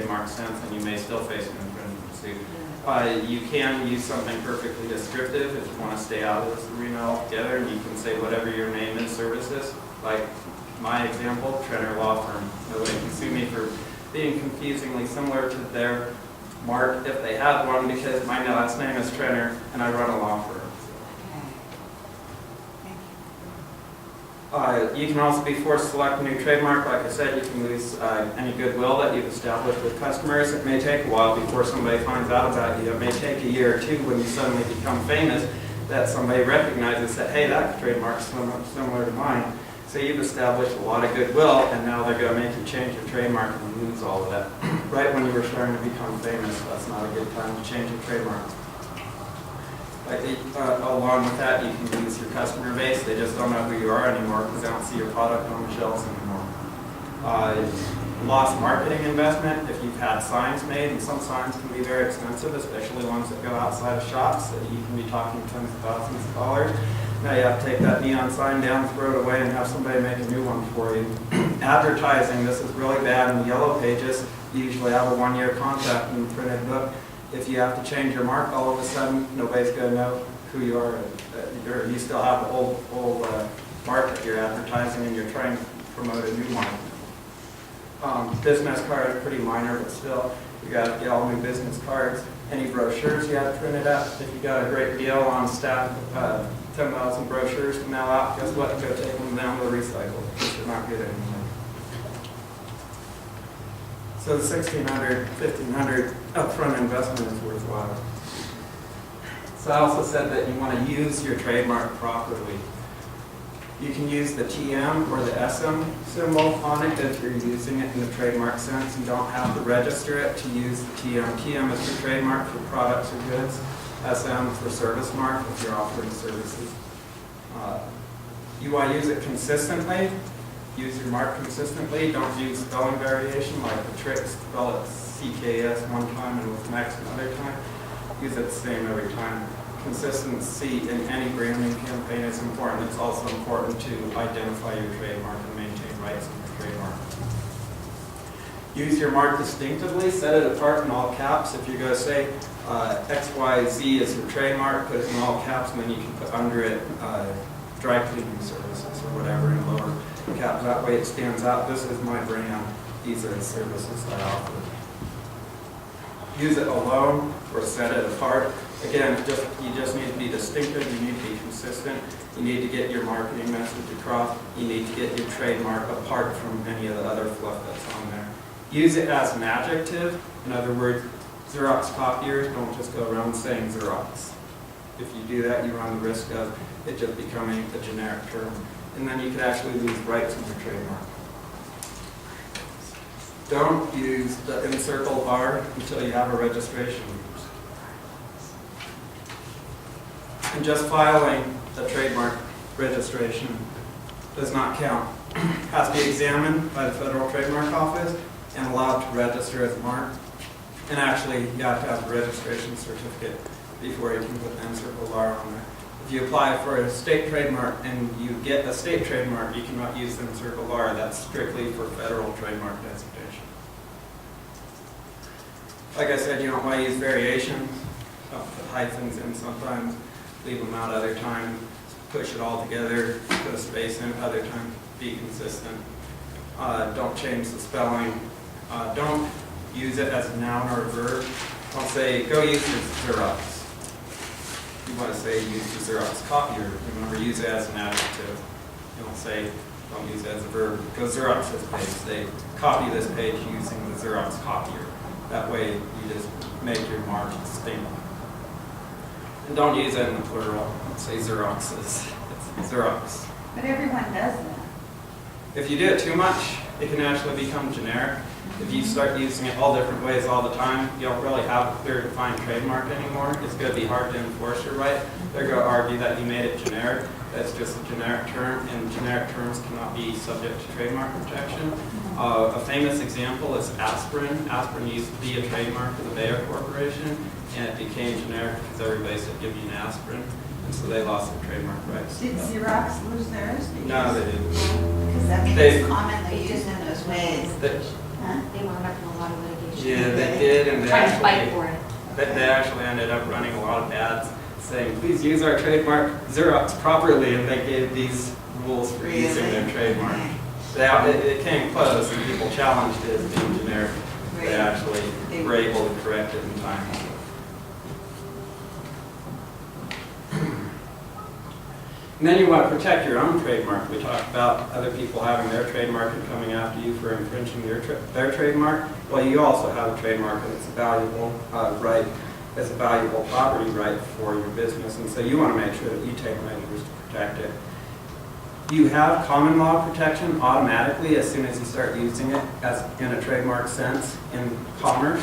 trademark sense, and you may still face an infringement suit. You can use something perfectly descriptive if you want to stay out of this arena altogether, and you can say whatever your name and service is. Like my example, Trenner Law Firm. Nobody can sue me for being confusingly similar to their mark if they have one, because my last name is Trenner and I run a law firm. You can also be forced to select a new trademark. Like I said, you can lose any goodwill that you've established with customers. It may take a while before somebody finds out about you. It may take a year or two when you suddenly become famous that somebody recognizes that, hey, that trademark's similar to mine. So you've established a lot of goodwill, and now they're going to make you change your trademark and you lose all of that. Right when you were starting to become famous, that's not a good time to change your trademark. Along with that, you can lose your customer base. They just don't know who you are anymore because they don't see your product on the shelves anymore. Lost marketing investment if you've had signs made, and some signs can be very expensive, especially ones that go outside of shops, that you can be talking tens of thousands of dollars. Now you have to take that neon sign down, throw it away, and have somebody make a new one for you. Advertising, this is really bad in the yellow pages. You usually have a one-year contract in the printed book. If you have to change your mark all of a sudden, nobody's going to know who you are. You still have the old mark that you're advertising, and you're trying to promote a new one. Business card is pretty minor, but still, you got to get all new business cards. Any brochures you have printed out. If you got a great deal on staff, 10,000 brochures to mail out, guess what? Go take them down to the recycle because they're not good anymore. So the $1,600, $1,500 upfront investment is worthwhile. So I also said that you want to use your trademark properly. You can use the TM or the SM symbol on it if you're using it in the trademark sense. You don't have to register it to use the TM. TM is your trademark for products or goods. SM for service mark if you're offering services. You want to use it consistently. Use your mark consistently. Don't use spelling variation like the tricks. Spell it CKS one time and with Max another time. Use it the same every time. Consistency in any branding campaign is important. It's also important to identify your trademark and maintain rights in your trademark. Use your mark distinctively. Set it apart in all caps. If you're going to say XYZ is your trademark, put it in all caps, and then you can put under it dry cleaning services or whatever in lower caps. That way it stands out. This is my brand. These are the services I offer. Use it alone or set it apart. Again, you just need to be distinctive. You need to be consistent. You need to get your marketing message across. You need to get your trademark apart from any of the other fluff that's on there. Use it as an adjective. In other words, Xerox copiers don't just go around saying Xerox. If you do that, you run the risk of it just becoming a generic term. And then you could actually lose rights in your trademark. Don't use the encircle R until you have a registration. And just filing a trademark registration does not count. It has to be examined by the Federal Trademark Office and allowed to register as a mark. And actually, you have to have a registration certificate before you can put the encircle R on there. If you apply for a state trademark and you get a state trademark, you cannot use the encircle R. That's strictly for federal trademark designation. Like I said, you don't want to use variations. Don't put hyphens in sometimes. Leave them out other times. Push it all together. Put a space in other times. Be consistent. Don't change the spelling. Don't use it as a noun or a verb. I'll say, go use the Xerox. You want to say use the Xerox copier. Remember, use it as an adjective. You don't say, don't use it as a verb. Go Xerox this page. Say, copy this page using the Xerox copier. That way, you just make your mark distinct. And don't use it in the plural. Don't say Xeroxes. It's Xerox. But everyone does that. If you do it too much, it can actually become generic. If you start using it all different ways all the time, you don't really have a clear defined trademark anymore. It's going to be hard to enforce your right. They're going to argue that you made it generic. That's just a generic term, and generic terms cannot be subject to trademark protection. A famous example is aspirin. Aspirin used to be a trademark of the Bayer Corporation, and it became generic because everybody said, give me an aspirin. And so they lost their trademark rights. Did Xerox lose theirs? No, they didn't. Because I mean, it's commonly used in those ways. They wound up in a lot of litigation Yeah, they did, and Trying to fight for it. they actually ended up running a lot of ads saying, please use our trademark Xerox properly, and they gave these rules for using their trademark. It came close, and people challenged it as being generic. They actually were able to correct it in time. And then you want to protect your own trademark. We talked about other people having their trademark and coming after you for infringing their trademark. Well, you also have a trademark, and it's a valuable right, it's a valuable property right for your business, and so you want to make sure that you take measures to protect it. You have common law protection automatically as soon as you start using it as in a trademark sense in commerce.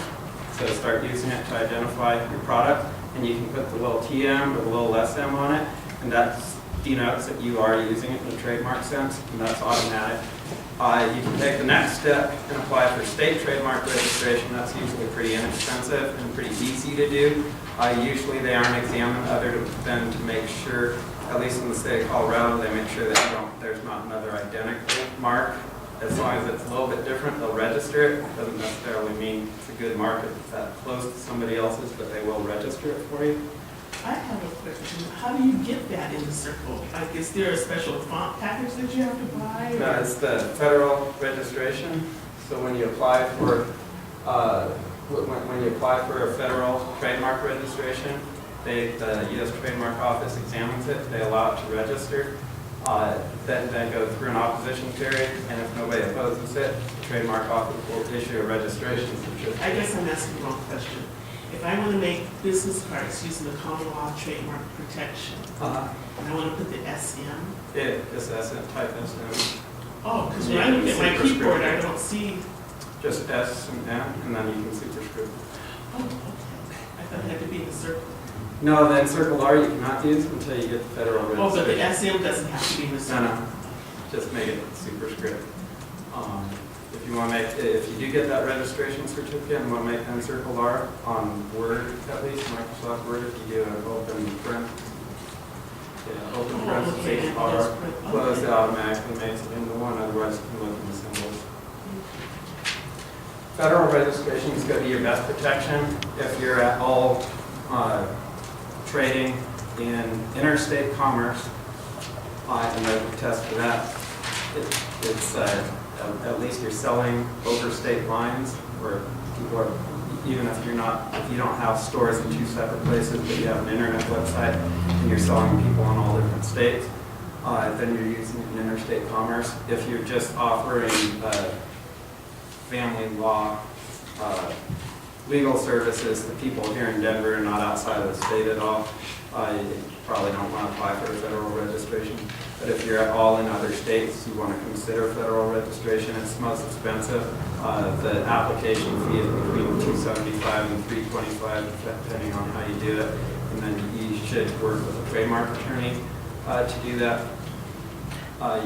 So start using it to identify your product, and you can put the little TM or the little SM on it, and that denotes that you are using it in a trademark sense, and that's automatic. You can take the next step and apply for state trademark registration. That's usually pretty inexpensive and pretty easy to do. Usually they aren't examined other than to make sure, at least in the state of Colorado, they make sure that there's not another identical mark. As long as it's a little bit different, they'll register it. It doesn't necessarily mean it's a good mark if it's that close to somebody else's, but they will register it for you. I have a question. How do you get that in the circle? Like, is there a special font package that you have to buy? No, it's the federal registration. So when you apply for a federal trademark registration, the U.S. Trademark Office examines it. They allow it to register. Then go through an opposition period, and if nobody opposes it, the Trademark Office will issue a registration certificate. I guess I'm asking the wrong question. If I want to make business cards using the common law trademark protection, and I want to put the SM. Yeah, just SM, type SM. Oh, because when I look at my keyboard, I don't see. Just S and M, and then you can superscript. Oh, okay. I thought it had to be in the circle. No, the encircled R you cannot use until you get the federal registration. Oh, but the SM doesn't have to be in the circle. No, just make it superscript. If you want to make, if you do get that registration certificate and want to make encircled R on Word, at least Microsoft Word, if you do an open print, open parentheses R, close, it automatically makes it into one. Otherwise, you can look in the symbols. Federal registration is going to be your best protection if you're at all trading in interstate commerce. I can attest for that. It's at least you're selling over state lines, where people are, even if you don't have stores in two separate places, but you have an internet website and you're selling people in all different states, then you're using it in interstate commerce. If you're just offering family law legal services to people here in Denver and not outside of the state at all, you probably don't want to apply for a federal registration. But if you're at all in other states, you want to consider federal registration. It's most expensive. The application fee is between $275 and $325, depending on how you do it. And then you should work with a trademark attorney to do that.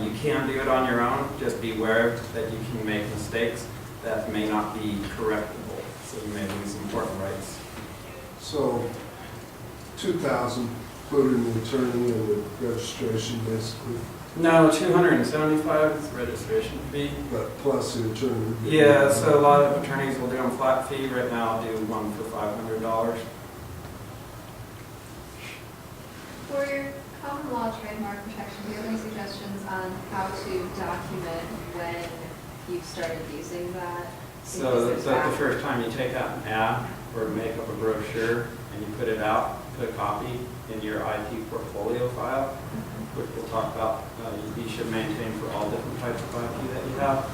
You can do it on your own. Just be aware that you can make mistakes that may not be correctable. So you may lose important rights. So, 2,000, including the attorney and the registration, basically, No, $275 is the registration fee. but plus the attorney. Yeah, so a lot of attorneys will do a flat fee. Right now, I'll do one for $500. For your common law trademark protection, do you have any suggestions on how to document when you've started using that? So that's the first time you take out an ad or make up a brochure and you put it out, put a copy in your IP portfolio file, which we'll talk about. You should maintain for all different types of IP that you have.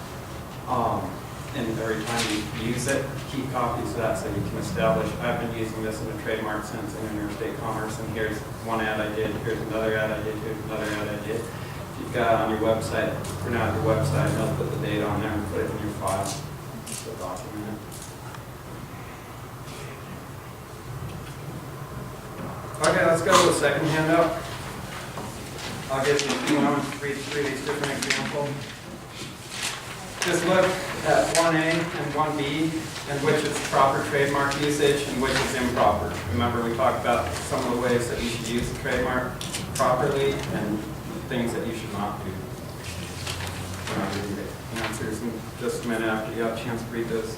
And every time you use it, keep copies of that so you can establish, I've been using this in a trademark sense in interstate commerce, and here's one ad I did, here's another ad I did, here's another ad I did. If you've got it on your website, print out your website, and they'll put the date on there and put it in your file. So document it. Okay, let's go to the second handout. I'll give you three of these different examples. Just look at 1A and 1B, and which is proper trademark usage and which is improper. Remember, we talked about some of the ways that you should use the trademark properly and things that you should not do. I'll read the answers in just a minute after you have a chance to read those.